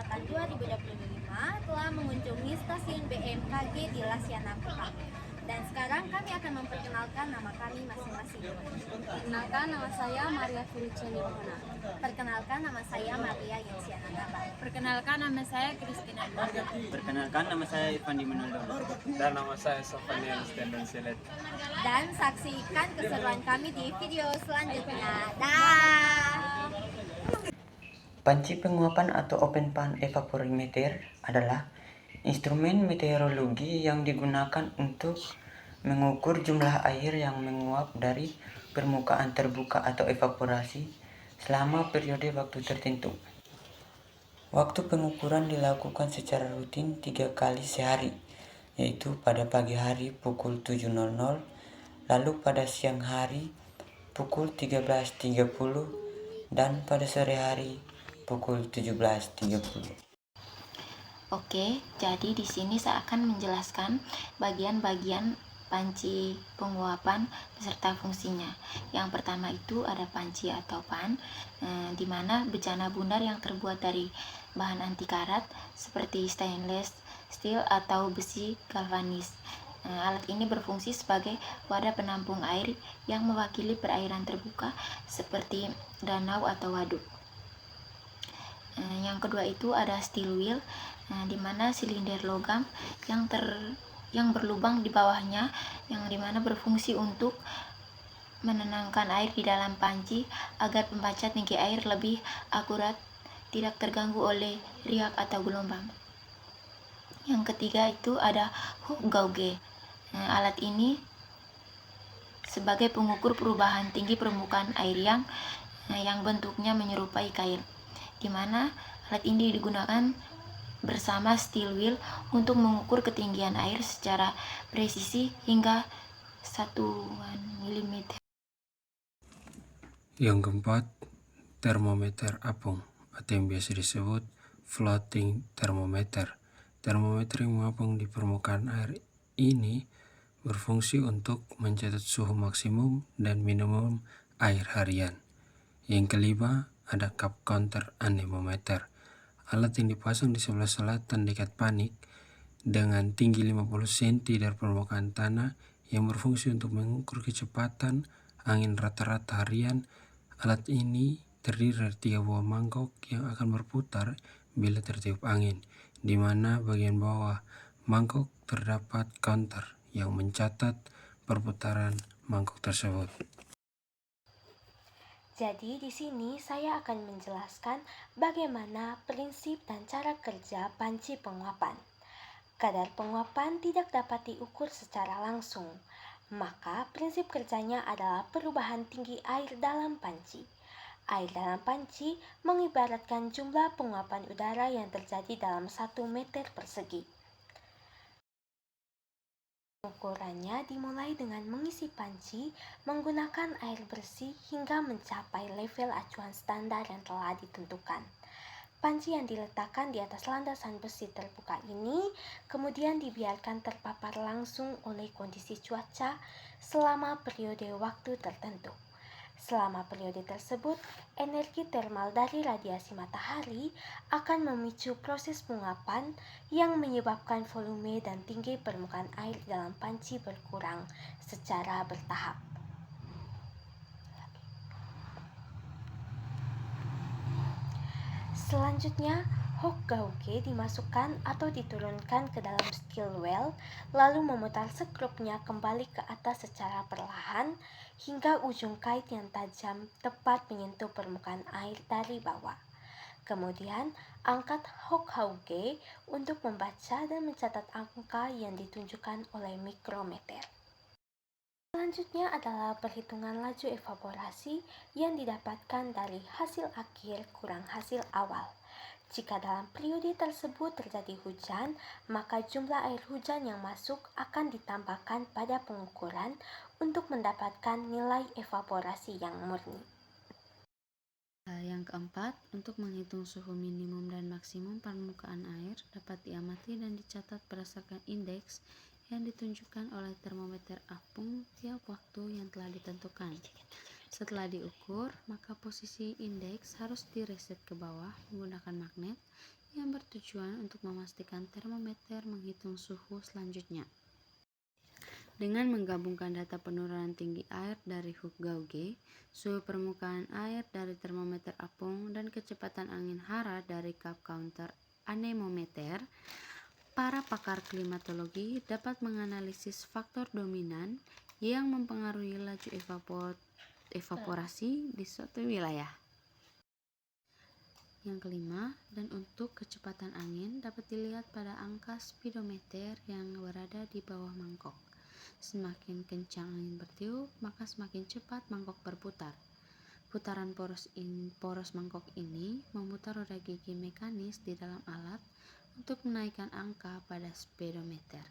angkatan 2025 telah mengunjungi stasiun BMKG di Lasyana Kupang. Dan sekarang kami akan memperkenalkan nama kami masing-masing. Perkenalkan, nama saya Maria Felicia Nirwana. Perkenalkan, nama saya Maria Yensiana Gaba. Perkenalkan, nama saya Kristina. Perkenalkan, nama saya Irfan Dimanuldo. Dan nama saya Sofania Stendon Silet. Dan saksikan keseruan kami di video selanjutnya. Dah. Panci penguapan atau open pan evaporimeter adalah instrumen meteorologi yang digunakan untuk mengukur jumlah air yang menguap dari permukaan terbuka atau evaporasi selama periode waktu tertentu. Waktu pengukuran dilakukan secara rutin 3 kali sehari, yaitu pada pagi hari pukul 7.00, lalu pada siang hari pukul 13.30, dan pada sore hari pukul 17.30. Oke, jadi di sini saya akan menjelaskan bagian-bagian panci penguapan beserta fungsinya. Yang pertama itu ada panci atau pan, di mana bejana bundar yang terbuat dari bahan anti karat seperti stainless steel atau besi galvanis. Alat ini berfungsi sebagai wadah penampung air yang mewakili perairan terbuka seperti danau atau waduk. Yang kedua itu ada steel wheel, di mana silinder logam yang berlubang di bawahnya, yang dimana berfungsi untuk menenangkan air di dalam panci agar pembaca tinggi air lebih akurat, tidak terganggu oleh riak atau gelombang. Yang ketiga itu ada hook gauge. Alat ini sebagai pengukur perubahan tinggi permukaan air yang bentuknya menyerupai kail, di mana alat ini digunakan bersama steel wheel untuk mengukur ketinggian air secara presisi hingga 1 mm. Yang keempat, termometer apung atau yang biasa disebut floating thermometer. Termometer yang mengapung di permukaan air ini berfungsi untuk mencatat suhu maksimum dan minimum air harian. Yang kelima, ada cup counter anemometer. Alat yang dipasang di sebelah selatan dekat panik dengan tinggi 50 cm dari permukaan tanah yang berfungsi untuk mengukur kecepatan angin rata-rata harian. Alat ini terdiri dari 3 buah mangkok yang akan berputar bila tertiup angin, di mana bagian bawah mangkok terdapat counter yang mencatat perputaran mangkok tersebut. Jadi di sini saya akan menjelaskan bagaimana prinsip dan cara kerja panci penguapan. Kadar penguapan tidak dapat diukur secara langsung, maka prinsip kerjanya adalah perubahan tinggi air dalam panci. Air dalam panci mengibaratkan jumlah penguapan udara yang terjadi dalam 1 meter persegi. Ukurannya dimulai dengan mengisi panci menggunakan air bersih hingga mencapai level acuan standar yang telah ditentukan. Panci yang diletakkan di atas landasan besi terbuka ini kemudian dibiarkan terpapar langsung oleh kondisi cuaca selama periode waktu tertentu. Selama periode tersebut, energi termal dari radiasi matahari akan memicu proses penguapan yang menyebabkan volume dan tinggi permukaan air dalam panci berkurang secara bertahap. Selanjutnya, hook gauge dimasukkan atau diturunkan ke dalam steel well, lalu memutar sekrupnya kembali ke atas secara perlahan hingga ujung kait yang tajam tepat menyentuh permukaan air dari bawah. Kemudian, angkat hook gauge untuk membaca dan mencatat angka yang ditunjukkan oleh mikrometer. Selanjutnya adalah perhitungan laju evaporasi yang didapatkan dari hasil akhir kurang hasil awal. Jika dalam periode tersebut terjadi hujan, maka jumlah air hujan yang masuk akan ditambahkan pada pengukuran untuk mendapatkan nilai evaporasi yang murni. Yang keempat, untuk menghitung suhu minimum dan maksimum permukaan air dapat diamati dan dicatat berdasarkan indeks yang ditunjukkan oleh termometer apung tiap waktu yang telah ditentukan. Setelah diukur, maka posisi indeks harus direset ke bawah menggunakan magnet yang bertujuan untuk memastikan termometer menghitung suhu selanjutnya. Dengan menggabungkan data penurunan tinggi air dari Hugh Gauge, suhu permukaan air dari termometer apung, dan kecepatan angin hara dari cup counter anemometer, para pakar klimatologi dapat menganalisis faktor dominan yang mempengaruhi laju evaporasi di suatu wilayah. Yang kelima, dan untuk kecepatan angin dapat dilihat pada angka speedometer yang berada di bawah mangkok. Semakin kencang angin bertiup, maka semakin cepat mangkok berputar. Putaran poros mangkok ini memutar roda gigi mekanis di dalam alat untuk menaikkan angka pada speedometer.